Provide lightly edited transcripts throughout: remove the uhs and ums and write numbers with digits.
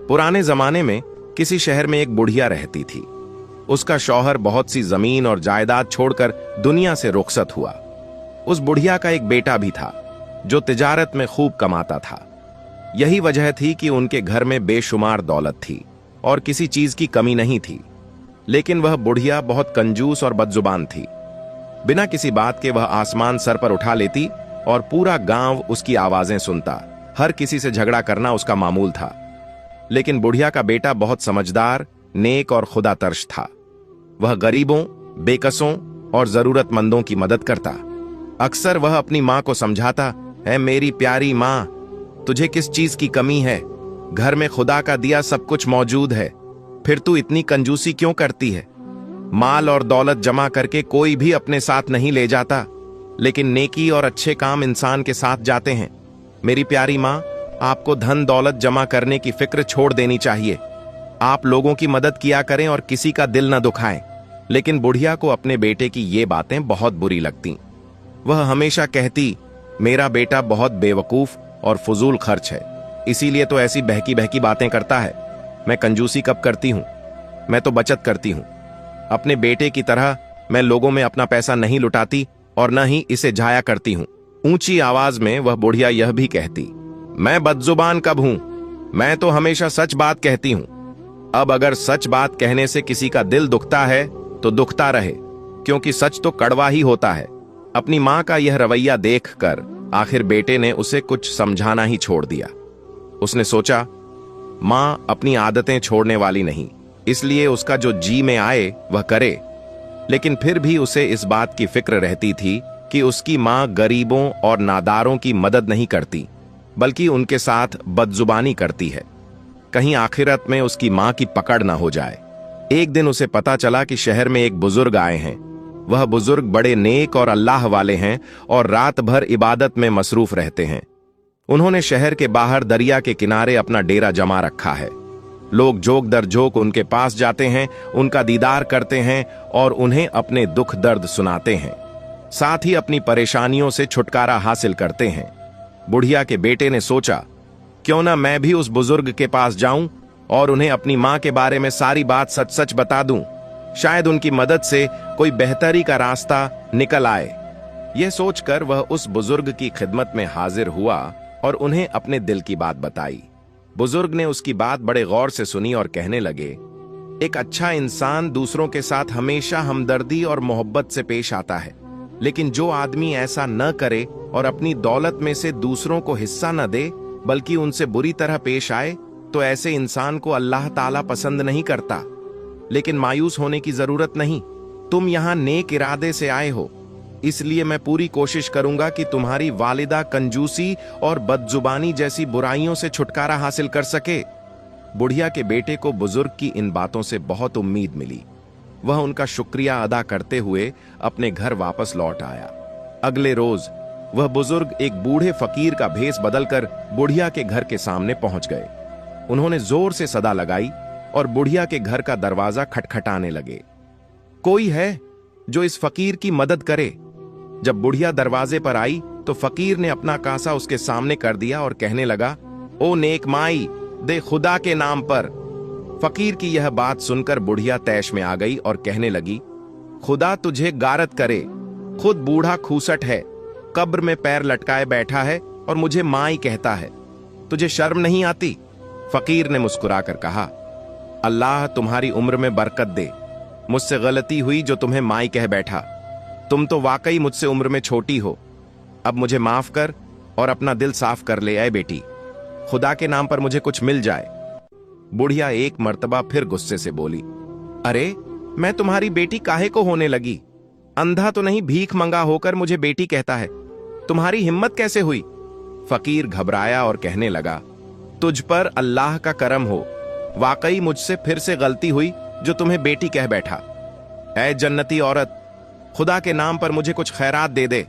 पुराने जमाने में किसी शहर में एक बुढ़िया रहती थी। उसका शौहर बहुत सी जमीन और जायदाद छोड़कर दुनिया से रुखसत हुआ। उस बुढ़िया का एक बेटा भी था जो तिजारत में खूब कमाता था। यही वजह थी कि उनके घर में बेशुमार दौलत थी और किसी चीज की कमी नहीं थी। लेकिन वह बुढ़िया बहुत कंजूस और बदजुबान थी। बिना किसी बात के वह आसमान सर पर उठा लेती और पूरा गांव उसकी आवाजें सुनता। हर किसी से झगड़ा करना उसका मामूल था। लेकिन बुढ़िया का बेटा बहुत समझदार, नेक और खुदा तर्श था। वह गरीबों, बेकसों और जरूरतमंदों की मदद करता। अक्सर वह अपनी मां को समझाता, है मेरी प्यारी मां, तुझे किस चीज की कमी है? घर में खुदा का दिया सब कुछ मौजूद है, फिर तू इतनी कंजूसी क्यों करती है? माल और दौलत जमा करके कोई भी अपने साथ नहीं ले जाता, लेकिन नेकी और अच्छे काम इंसान के साथ जाते हैं। मेरी प्यारी मां, आपको धन दौलत जमा करने की फिक्र छोड़ देनी चाहिए। आप लोगों की मदद किया करें और किसी का दिल न दुखाएं। लेकिन बुढ़िया को अपने बेटे की ये बातें बहुत बुरी लगती। वह हमेशा कहती, मेरा बेटा बहुत बेवकूफ और फजूल खर्च है, इसीलिए तो ऐसी बहकी बहकी बातें करता है। मैं कंजूसी कब करती हूं? मैं तो बचत करती हूं। अपने बेटे की तरह मैं लोगों में अपना पैसा नहीं लुटाती और न ही इसे जाया करती हूं। ऊंची आवाज में वह बुढ़िया यह भी कहती, मैं बदजुबान कब हूं? मैं तो हमेशा सच बात कहती हूं। अब अगर सच बात कहने से किसी का दिल दुखता है तो दुखता रहे, क्योंकि सच तो कड़वा ही होता है। अपनी मां का यह रवैया देखकर आखिर बेटे ने उसे कुछ समझाना ही छोड़ दिया। उसने सोचा, मां अपनी आदतें छोड़ने वाली नहीं, इसलिए उसका जो जी में आए वह करे। लेकिन फिर भी उसे इस बात की फिक्र रहती थी कि उसकी मां गरीबों और नादारों की मदद नहीं करती, बल्कि उनके साथ बदजुबानी करती है। कहीं आखिरत में उसकी मां की पकड़ न हो जाए। एक दिन उसे पता चला कि शहर में एक बुजुर्ग आए हैं। वह बुजुर्ग बड़े नेक और अल्लाह वाले हैं और रात भर इबादत में मसरूफ रहते हैं। उन्होंने शहर के बाहर दरिया के किनारे अपना डेरा जमा रखा है। लोग जोक दर जोक उनके पास जाते हैं, उनका दीदार करते हैं और उन्हें अपने दुख दर्द सुनाते हैं, साथ ही अपनी परेशानियों से छुटकारा हासिल करते हैं। बुढ़िया के बेटे ने सोचा, क्यों ना मैं भी उस बुजुर्ग के पास जाऊं और उन्हें अपनी मां के बारे में सारी बात सच सच बता दूं। शायद उनकी मदद से कोई बेहतरी का रास्ता निकल आए। यह सोचकर वह उस बुजुर्ग की खिदमत में हाजिर हुआ और उन्हें अपने दिल की बात बताई। बुजुर्ग ने उसकी बात बड़े गौर से सुनी और कहने लगे, एक अच्छा इंसान दूसरों के साथ हमेशा हमदर्दी और मोहब्बत से पेश आता है, लेकिन जो आदमी ऐसा न करे और अपनी दौलत में से दूसरों को हिस्सा न दे, बल्कि उनसे बुरी तरह पेश आए, तो ऐसे इंसान को अल्लाह ताला पसंद नहीं करता। लेकिन मायूस होने की जरूरत नहीं, तुम यहां नेक इरादे से आए हो, इसलिए मैं पूरी कोशिश करूंगा कि तुम्हारी वालिदा कंजूसी और बदजुबानी जैसी बुराइयों से छुटकारा हासिल कर सके। बुढ़िया के बेटे को बुजुर्ग की इन बातों से बहुत उम्मीद मिली। वह उनका शुक्रिया अदा करते हुए अपने घर वापस लौट आया। अगले रोज वह बुजुर्ग एक बूढ़े फकीर का भेष बदलकर बुढ़िया के घर के सामने पहुंच गए। उन्होंने जोर से सदा लगाई और बुढ़िया के घर का दरवाजा खटखटाने लगे। कोई है जो इस फकीर की मदद करे? जब बुढ़िया दरवाजे पर आई तो फकीर ने अपना कांसा उसके सामने कर दिया और कहने लगा, ओ नेक माई, दे खुदा के नाम पर। फकीर की यह बात सुनकर बुढ़िया तैश में आ गई और कहने लगी, खुदा तुझे गारत करे, खुद बूढ़ा खूसट है, कब्र में पैर लटकाए बैठा है और मुझे माई कहता है, तुझे शर्म नहीं आती? फकीर ने मुस्कुराकर कहा, अल्लाह तुम्हारी उम्र में बरकत दे, मुझसे गलती हुई जो तुम्हें माई कह बैठा। तुम तो वाकई मुझसे उम्र में छोटी हो, अब मुझे माफ कर और अपना दिल साफ कर ले। ऐ बेटी, खुदा के नाम पर मुझे कुछ मिल जाए। बुढ़िया एक मर्तबा फिर गुस्से से बोली, अरे मैं तुम्हारी बेटी काहे को होने लगी? अंधा तो नहीं, भीख मंगा होकर मुझे बेटी कहता है, तुम्हारी हिम्मत कैसे हुई? फकीर घबराया और कहने लगा, तुझ पर अल्लाह का करम हो, वाकई मुझसे फिर से गलती हुई जो तुम्हें बेटी कह बैठा। ऐ जन्नती औरत, खुदा के नाम पर मुझे कुछ खैरात दे दे।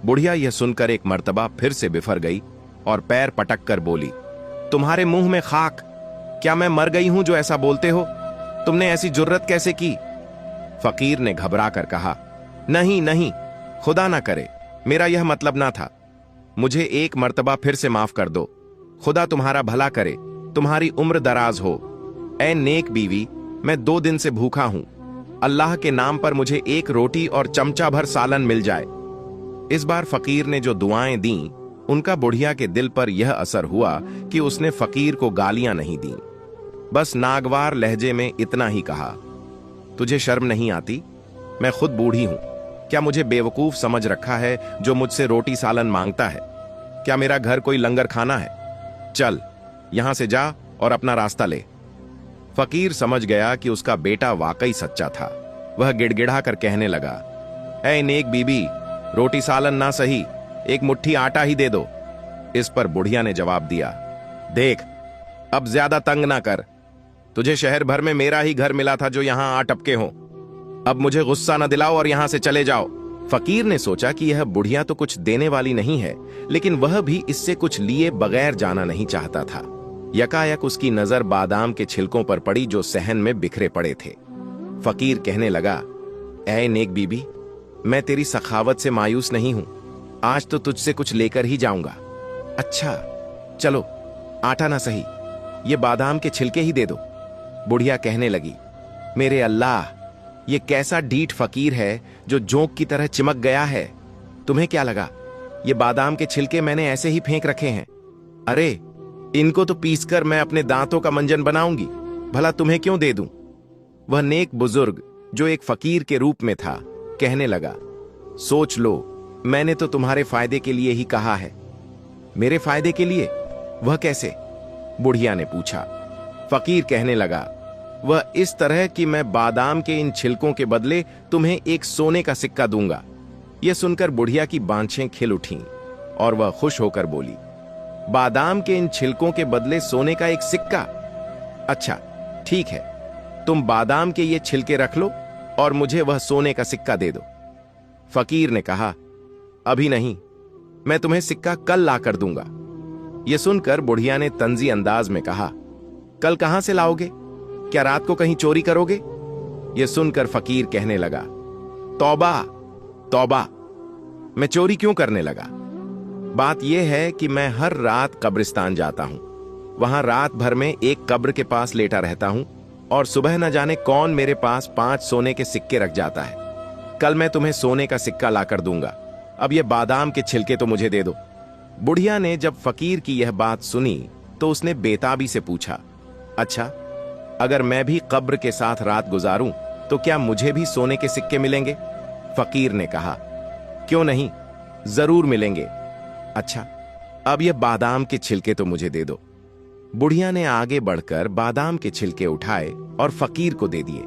बुढ़िया यह सुनकर एक मर्तबा फिर से बिफर गई और पैर पटक कर बोली, तुम्हारे मुंह में खाक, क्या मैं मर गई हूं जो ऐसा बोलते हो? तुमने ऐसी जुर्रत कैसे की? फकीर ने घबरा कर कहा, नहीं नहीं, खुदा ना करे, मेरा यह मतलब ना था। मुझे एक मर्तबा फिर से माफ कर दो, खुदा तुम्हारा भला करे। तुम्हारी उम्र दराज हो। ऐ नेक बीवी, मैं 2 दिन से भूखा हूं। अल्लाह के नाम पर मुझे एक रोटी और चमचा भर सालन मिल जाए। इस बार फकीर ने जो दुआएं दी, उनका बुढ़िया के दिल पर यह असर हुआ कि उसने फकीर को गालियां नहीं दी, बस नागवार लहजे में इतना ही कहा, तुझे शर्म नहीं आती? मैं खुद बूढ़ी हूं। क्या मुझे बेवकूफ समझ रखा है जो मुझसे रोटी सालन मांगता है? क्या मेरा घर कोई लंगर खाना है? चल यहां से जा और अपना रास्ता ले। फकीर समझ गया कि उसका बेटा वाकई सच्चा था। वह गिड़गिड़ा कर कहने लगा, ऐ नेक बीबी, रोटी सालन ना सही, एक मुट्ठी आटा ही दे दो। इस पर बुढ़िया ने जवाब दिया, देख अब ज्यादा तंग ना कर। तुझे शहर भर में मेरा ही घर मिला था जो यहां आ टपके हो। अब मुझे गुस्सा न दिलाओ और यहां से चले जाओ। फकीर ने सोचा कि यह बुढ़िया तो कुछ देने वाली नहीं है, लेकिन वह भी इससे कुछ लिए बगैर जाना नहीं चाहता था। यकायक उसकी नजर बादाम के छिलकों पर पड़ी जो सहन में बिखरे पड़े थे। फकीर कहने लगा, ऐ नेक बीबी, मैं तेरी सखावत से मायूस नहीं हूं। आज तो तुझसे कुछ लेकर ही जाऊंगा। अच्छा चलो, आटा ना सही, ये बादाम के छिलके ही दे दो। बुढ़िया कहने लगी, मेरे अल्लाह, ये कैसा ढीठ फकीर है जो जोंक की तरह चिमक गया है। तुम्हें क्या लगा ये बादाम के छिलके मैंने ऐसे ही फेंक रखे हैं? अरे इनको तो पीसकर मैं अपने दांतों का मंजन बनाऊंगी, भला तुम्हें क्यों दे दूं? वह नेक बुजुर्ग जो एक फकीर के रूप में था कहने लगा, सोच लो, मैंने तो तुम्हारे फायदे के लिए ही कहा है। मेरे फायदे के लिए? वह कैसे? बुढ़िया ने पूछा। फकीर कहने लगा, वह इस तरह कि मैं बादाम के इन छिलकों के बदले तुम्हें एक सोने का सिक्का दूंगा। यह सुनकर बुढ़िया की बांछें खिल उठीं और वह खुश होकर बोली, बादाम के इन छिलकों के बदले सोने का एक सिक्का? अच्छा ठीक है, तुम बादाम के ये छिलके रख लो और मुझे वह सोने का सिक्का दे दो। फकीर ने कहा, अभी नहीं, मैं तुम्हें सिक्का कल ला कर दूंगा। यह सुनकर बुढ़िया ने तंजी अंदाज में कहा, कल कहां से लाओगे? क्या रात को कहीं चोरी करोगे? यह सुनकर फकीर कहने लगा, तौबा तौबा, मैं चोरी क्यों करने लगा? बात यह है कि मैं हर रात कब्रिस्तान जाता हूं, वहां रात भर में एक कब्र के पास लेटा रहता हूं और सुबह न जाने कौन मेरे पास 5 सोने के सिक्के रख जाता है। कल मैं तुम्हें सोने का सिक्का लाकर दूंगा। अब ये बादाम के छिलके तो मुझे दे दो। बुढ़िया ने जब फकीर की यह बात सुनी तो उसने बेताबी से पूछा, अच्छा, अगर मैं भी कब्र के साथ रात गुजारूं तो क्या मुझे भी सोने के सिक्के मिलेंगे? फकीर ने कहा, क्यों नहीं, जरूर मिलेंगे। अच्छा, अब यह बादाम के छिलके तो मुझे दे दो। बुढ़िया ने आगे बढ़कर बादाम के छिलके उठाए और फकीर को दे दिए।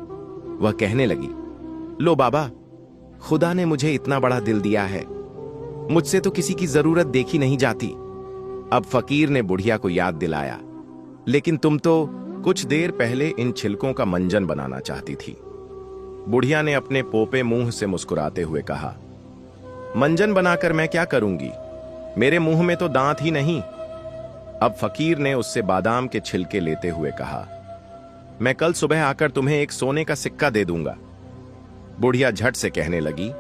वह कहने लगी, लो बाबा, खुदा ने मुझे इतना बड़ा दिल दिया है, मुझसे तो किसी की जरूरत देखी नहीं जाती। अब फकीर ने बुढ़िया को याद दिलाया, लेकिन तुम तो कुछ देर पहले इन छिलकों का मंजन बनाना चाहती थी। बुढ़िया ने अपने पोपे मुंह से मुस्कुराते हुए कहा, मंजन बनाकर मैं क्या करूंगी, मेरे मुंह में तो दांत ही नहीं। अब फकीर ने उससे बादाम के छिलके लेते हुए कहा, मैं कल सुबह आकर तुम्हें एक सोने का सिक्का दे दूंगा। बुढ़िया झट से कहने लगी,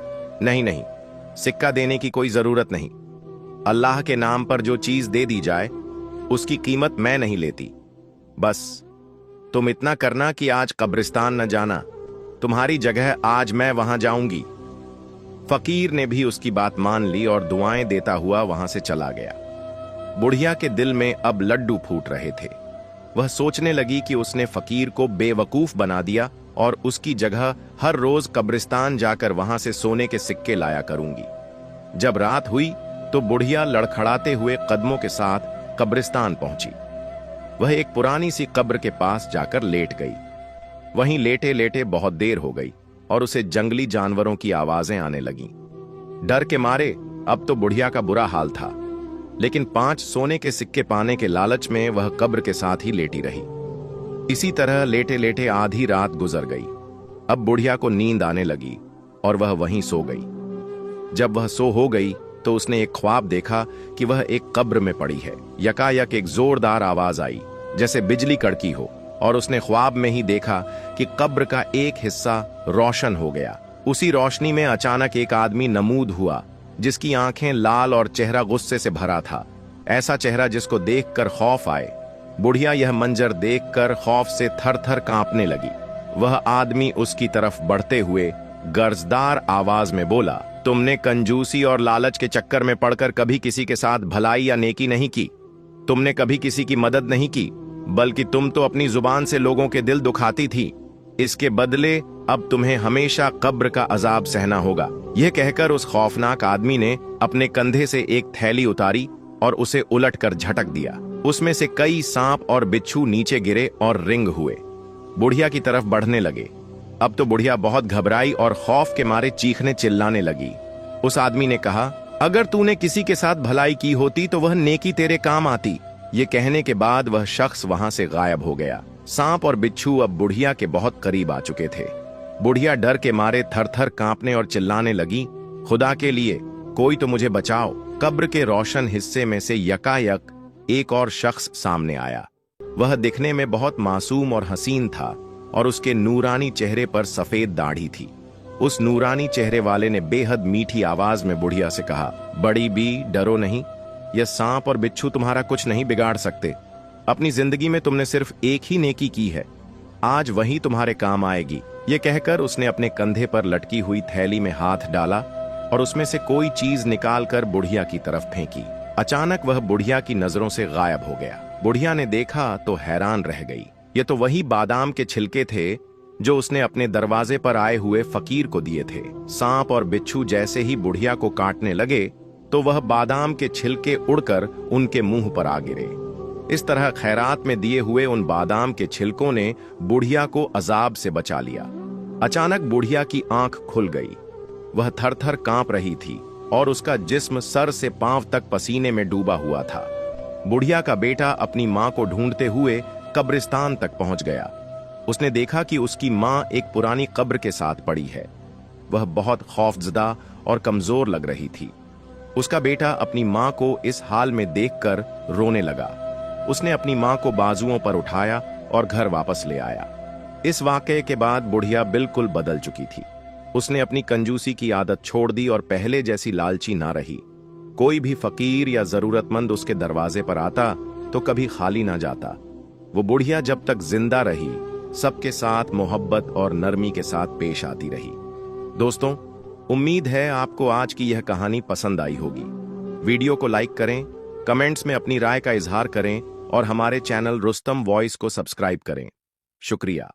नहीं नहीं, सिक्का देने की कोई जरूरत नहीं। अल्लाह के नाम पर जो चीज दे दी जाए उसकी कीमत मैं नहीं लेती। बस तुम इतना करना कि आज कब्रिस्तान न जाना, तुम्हारी जगह आज मैं वहां जाऊंगी। फकीर ने भी उसकी बात मान ली और दुआएं देता हुआ वहां से चला गया। बुढ़िया के दिल में अब लड्डू फूट रहे थे। वह सोचने लगी कि उसने फकीर को बेवकूफ बना दिया और उसकी जगह हर रोज कब्रिस्तान जाकर वहां से सोने के सिक्के लाया करूंगी। जब रात हुई तो बुढ़िया लड़खड़ाते हुए कदमों के साथ कब्रिस्तान पहुंची। वह एक पुरानी सी कब्र के पास जाकर लेट गई। वहीं लेटे लेटे बहुत देर हो गई और उसे जंगली जानवरों की आवाजें आने लगीं। डर के मारे अब तो बुढ़िया का बुरा हाल था, लेकिन 5 सोने के सिक्के पाने के लालच में वह कब्र के साथ ही लेटी रही। इसी तरह लेटे लेटे आधी रात गुजर गई। अब बुढ़िया को नींद आने लगी और वह वहीं सो गई। जब वह सो हो गई तो उसने एक ख्वाब देखा कि वह एक कब्र में पड़ी है। यकायक एक जोरदार आवाज आई जैसे बिजली कड़की हो और उसने ख्वाब में ही देखा कि कब्र का एक हिस्सा रोशन हो गया। उसी रोशनी में अचानक एक आदमी नमूद हुआ जिसकी आंखें लाल और चेहरा गुस्से से भरा था। ऐसा चेहरा जिसको देखकर खौफ आए। बुढ़िया यह मंजर देखकर खौफ से थर-थर कांपने लगी। वह आदमी उसकी तरफ बढ़ते हुए गर्जदार आवाज में बोला, तुमने कंजूसी और लालच के चक्कर में पड़कर कभी किसी के साथ भलाई या नेकी नहीं की। तुमने कभी किसी की मदद नहीं की, बल्कि तुम तो अपनी जुबान से लोगों के दिल दुखाती थी। इसके बदले अब तुम्हें हमेशा कब्र का अजाब सहना होगा। यह कहकर उस खौफनाक आदमी ने अपने कंधे से एक थैली उतारी और उसे उलटकर झटक दिया। उसमें से कई सांप और बिच्छू नीचे गिरे और रिंग हुए, बुढ़िया की तरफ बढ़ने लगे। अब तो बुढ़िया बहुत घबराई और खौफ के मारे चीखने चिल्लाने लगी। उस आदमी ने कहा, अगर तूने किसी के साथ भलाई की होती तो वह नेकी तेरे काम आती। ये कहने के बाद वह शख्स वहां से गायब हो गया। सांप और बिच्छू अब बुढ़िया के बहुत करीब आ चुके थे। बुढ़िया डर के मारे थर-थर कांपने और चिल्लाने लगी, खुदा के लिए कोई तो मुझे बचाओ। कब्र के रोशन हिस्से में से यकायक एक और शख्स सामने आया। वह दिखने में बहुत मासूम और हसीन था और उसके नूरानी चेहरे पर सफेद दाढ़ी थी। उस नूरानी चेहरे वाले ने बेहद मीठी आवाज में बुढ़िया से कहा, बड़ी बी, डरो नहीं, यह सांप और बिच्छू तुम्हारा कुछ नहीं बिगाड़ सकते। अपनी जिंदगी में तुमने सिर्फ एक ही नेकी की है, आज वही तुम्हारे काम आएगी। ये कहकर उसने अपने कंधे पर लटकी हुई थैली में हाथ डाला और उसमें से कोई चीज निकालकर बुढ़िया की तरफ फेंकी। अचानक वह बुढ़िया की नजरों से गायब हो गया। बुढ़िया ने देखा तो हैरान रह गई। ये तो वही बादाम के छिलके थे जो उसने अपने दरवाजे पर आए हुए फकीर को दिए थे। सांप और बिच्छू जैसे ही बुढ़िया को काटने लगे तो वह बादाम के छिलके उड़कर उनके मुंह पर आ गिरे। इस तरह खैरात में दिए हुए उन बादाम के छिलकों ने बुढ़िया को अजाब से बचा लिया। अचानक बुढ़िया की आंख खुल गई। वह थर-थर कांप रही थी और उसका जिस्म सर से पांव तक पसीने में डूबा हुआ था। बुढ़िया का बेटा अपनी मां को ढूंढते हुए कब्रिस्तान तक पहुंच गया। उसने देखा कि उसकी मां एक पुरानी कब्र के साथ पड़ी है। वह बहुत खौफजदा और कमजोर लग रही थी। उसका बेटा अपनी मां को इस हाल में देखकर रोने लगा। उसने अपनी मां को बाजुओं पर उठाया और घर वापस ले आया। इस वाकये के बाद बुढ़िया बिल्कुल बदल चुकी थी। उसने अपनी कंजूसी की आदत छोड़ दी और पहले जैसी लालची ना रही। कोई भी फकीर या जरूरतमंद उसके दरवाजे पर आता तो कभी खाली ना जाता। वो बुढ़िया जब तक जिंदा रही सबके साथ मोहब्बत और नरमी के साथ पेश आती रही। दोस्तों, उम्मीद है आपको आज की यह कहानी पसंद आई होगी। वीडियो को लाइक करें, कमेंट्स में अपनी राय का इजहार करें और हमारे चैनल रुस्तम वॉइस को सब्सक्राइब करें। शुक्रिया।